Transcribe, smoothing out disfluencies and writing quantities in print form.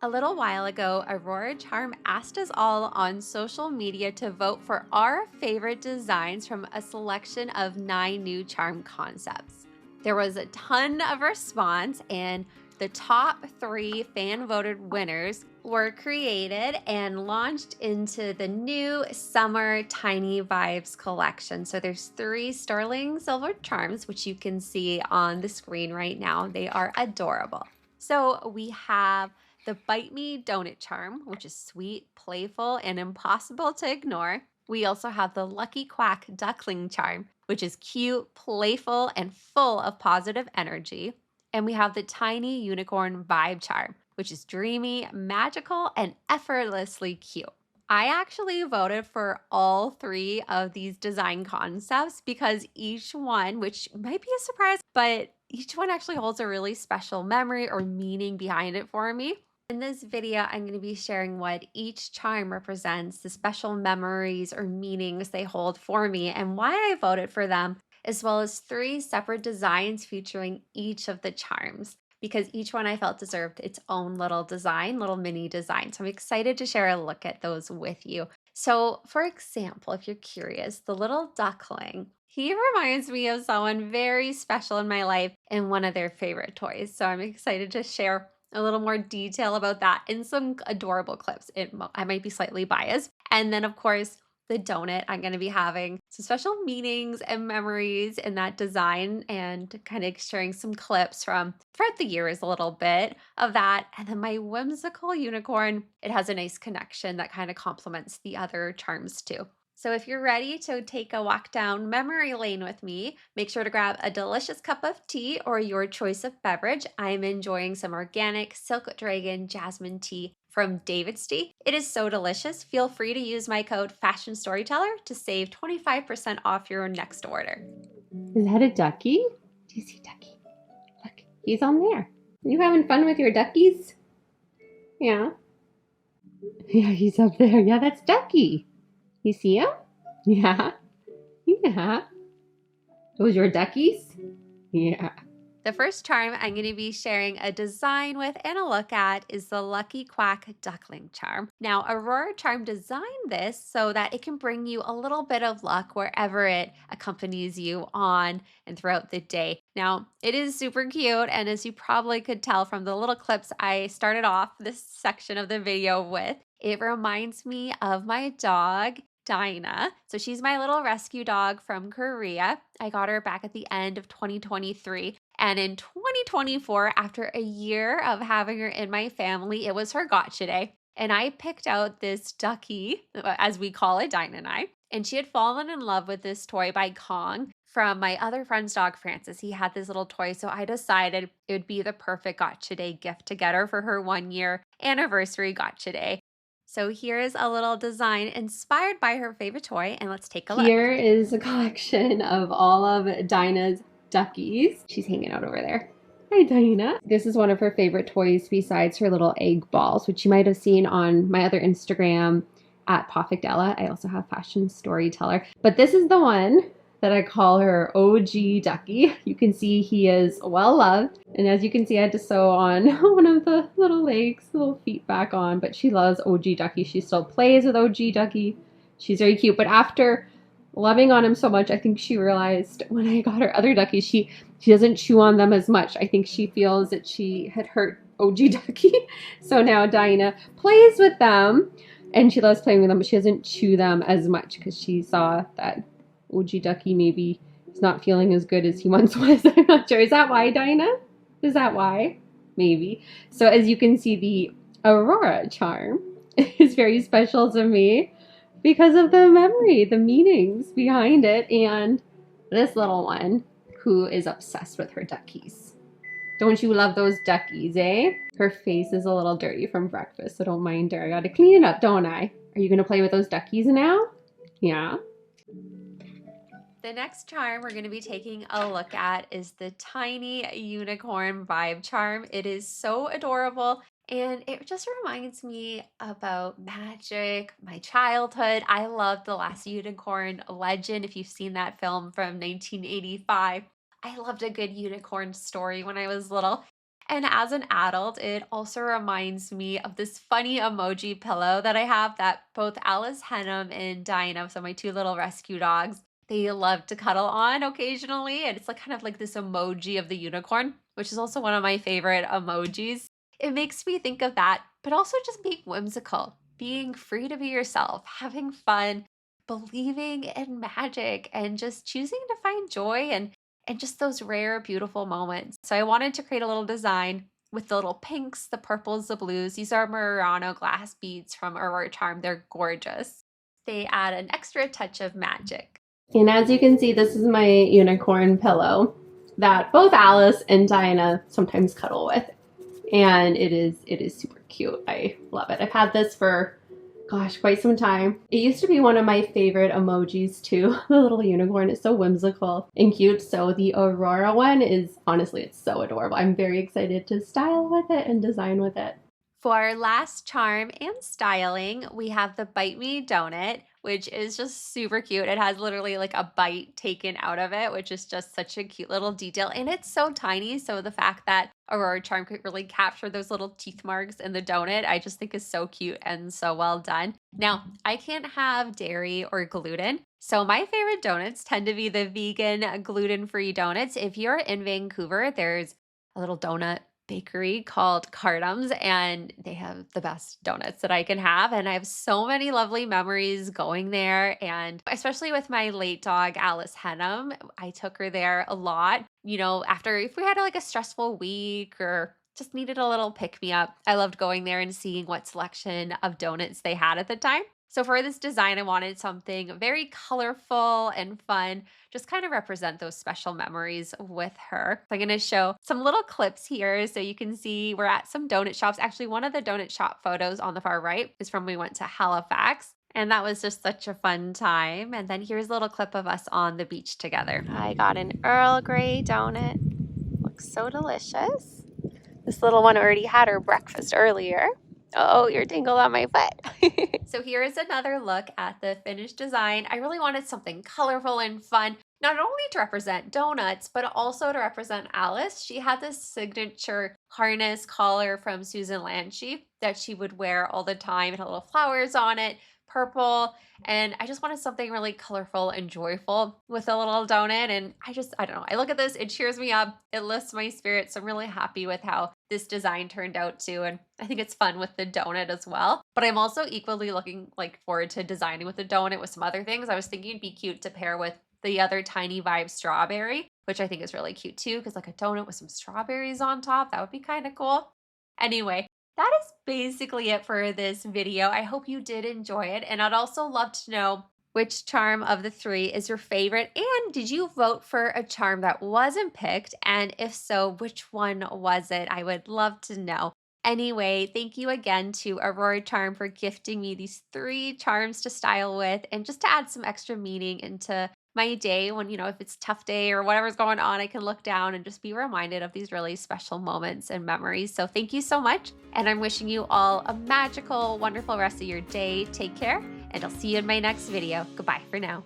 A little while ago, Aurora Charm asked us all on social media to vote for our favorite designs from a selection of 9 new charm concepts. There was a ton of response, and the top 3 fan voted winners were created and launched into the new Summer Tiny Vibes collection. So there's 3 sterling silver charms, which you can see on the screen right now. They are adorable. So we have the Bite Me Donut Charm, which is sweet, playful, and impossible to ignore. We also have the Lucky Quack Duckling Charm, which is cute, playful, and full of positive energy. And we have the Tiny Unicorn Vibe Charm, which is dreamy, magical, and effortlessly cute. I actually voted for all 3 of these design concepts because each one, which might be a surprise, but each one actually holds a really special memory or meaning behind it for me. In this video, I'm going to be sharing what each charm represents, the special memories or meanings they hold for me, and why I voted for them, as well as 3 separate designs featuring each of the charms, because each one I felt deserved its own little design, little mini design. So I'm excited to share a look at those with you. So for example, if you're curious, the little duckling, he reminds me of someone very special in my life and one of their favorite toys. So I'm excited to share a little more detail about that in some adorable clips. I might be slightly biased. And then, of course, the donut, I'm going to be having some special meanings and memories in that design and kind of sharing some clips from throughout the years, a little bit of that. And then my whimsical unicorn, it has a nice connection that kind of complements the other charms too. So if you're ready to take a walk down memory lane with me, make sure to grab a delicious cup of tea or your choice of beverage. I'm enjoying some organic Silk Dragon Jasmine tea from DAVIDsTEA. It is so delicious. Feel free to use my code Fashion Storyteller to save 25% off your next order. Is that a ducky? Do you see Ducky? Look, he's on there. Are you having fun with your duckies? Yeah. Yeah, he's up there. Yeah, that's Ducky. You see him? Yeah. Yeah. Those your duckies? Yeah. The first charm I'm going to be sharing a design with and a look at is the Lucky Quack Duckling Charm. Now, Aurora Charm designed this so that it can bring you a little bit of luck wherever it accompanies you on and throughout the day. Now, it is super cute, and as you probably could tell from the little clips I started off this section of the video with, it reminds me of my dog, Dinah. So she's my little rescue dog from Korea. I got her back at the end of 2023. And in 2024, after a year of having her in my family, it was her gotcha day. And I picked out this ducky, as we call it, Dinah and I. And she had fallen in love with this toy by Kong from my other friend's dog, Francis. He had this little toy, so I decided it would be the perfect gotcha day gift to get her for her 1-year anniversary gotcha day. So here's a little design inspired by her favorite toy, and let's take a look. Here is a collection of all of Dinah's duckies. She's hanging out over there. Hi, Dinah. This is one of her favorite toys besides her little egg balls, which you might have seen on my other Instagram at Perfectella. I also have Fashion Storyteller. But this is the one that I call her OG Ducky. You can see he is well loved. And as you can see, I had to sew on one of the little legs, little feet back on, but she loves OG Ducky. She still plays with OG Ducky. She's very cute. But after loving on him so much, I think she realized when I got her other duckies, she doesn't chew on them as much. I think she feels that she had hurt OG Ducky. So now Dinah plays with them and she loves playing with them, but she doesn't chew them as much because she saw that OG Ducky maybe is not feeling as good as he once was. I'm not sure. Is that why, Dinah? Is that why? Maybe. So as you can see, the Aurora Charm is very special to me because of the memory, the meanings behind it, and this little one who is obsessed with her duckies. Don't you love those duckies, eh? Her face is a little dirty from breakfast, so don't mind her. I gotta clean it up, don't I? Are you gonna play with those duckies now? Yeah. The next charm we're going to be taking a look at is the Tiny Unicorn Vibe Charm. It is so adorable, and it just reminds me about magic, my childhood. I love The Last Unicorn Legend, if you've seen that film from 1985. I loved a good unicorn story when I was little. And as an adult, it also reminds me of this funny emoji pillow that I have that both Alice Henham and Dinah, so my two little rescue dogs, they love to cuddle on occasionally. And it's like kind of like this emoji of the unicorn, which is also one of my favorite emojis. It makes me think of that, but also just being whimsical, being free to be yourself, having fun, believing in magic, and just choosing to find joy and just those rare, beautiful moments. So I wanted to create a little design with the little pinks, the purples, the blues. These are Murano glass beads from Aurora Charm. They're gorgeous. They add an extra touch of magic. And as you can see, this is my unicorn pillow that both Alice and Diana sometimes cuddle with. And it is super cute. I love it. I've had this for, gosh, quite some time. It used to be one of my favorite emojis too. The little unicorn is so whimsical and cute. So the Aurora one is, honestly, it's so adorable. I'm very excited to style with it and design with it. For our last charm and styling, we have the Bite Me Donut, which is just super cute. It has literally like a bite taken out of it, which is just such a cute little detail. And it's so tiny. So the fact that Aurora Charm could really capture those little teeth marks in the donut, I just think is so cute and so well done. Now, I can't have dairy or gluten. So my favorite donuts tend to be the vegan gluten-free donuts. If you're in Vancouver, there's a little donut bakery called Cardam's, and they have the best donuts that I can have. And I have so many lovely memories going there. And especially with my late dog, Alice Henham, I took her there a lot, you know, after if we had like a stressful week or just needed a little pick me up. I loved going there and seeing what selection of donuts they had at the time. So for this design, I wanted something very colorful and fun, just kind of represent those special memories with her. So I'm going to show some little clips here so you can see we're at some donut shops. Actually, one of the donut shop photos on the far right is from when we went to Halifax. And that was just such a fun time. And then here's a little clip of us on the beach together. I got an Earl Grey donut. Looks so delicious. This little one already had her breakfast earlier. Oh, you're tangled on my foot. So here is another look at the finished design. I really wanted something colorful and fun, not only to represent donuts, but also to represent Alice. She had this signature harness collar from Susan Lanchi that she would wear all the time. It had little flowers on it, purple, and I just wanted something really colorful and joyful with a little donut. And I don't know, I look at this, it cheers me up, it lifts my spirits. So I'm really happy with how this design turned out too. And I think it's fun with the donut as well. But I'm also equally looking forward to designing with the donut with some other things. I was thinking it'd be cute to pair with the other Tiny Vibe strawberry, which I think is really cute too, because like a donut with some strawberries on top, that would be kind of cool. Anyway, that is basically it for this video. I hope you did enjoy it. And I'd also love to know which charm of the three is your favorite. And did you vote for a charm that wasn't picked? And if so, which one was it? I would love to know. Anyway, thank you again to Aurora Charm for gifting me these 3 charms to style with and just to add some extra meaning into my day when, you know, if it's a tough day or whatever's going on, I can look down and just be reminded of these really special moments and memories. So thank you so much. And I'm wishing you all a magical, wonderful rest of your day. Take care, and I'll see you in my next video. Goodbye for now.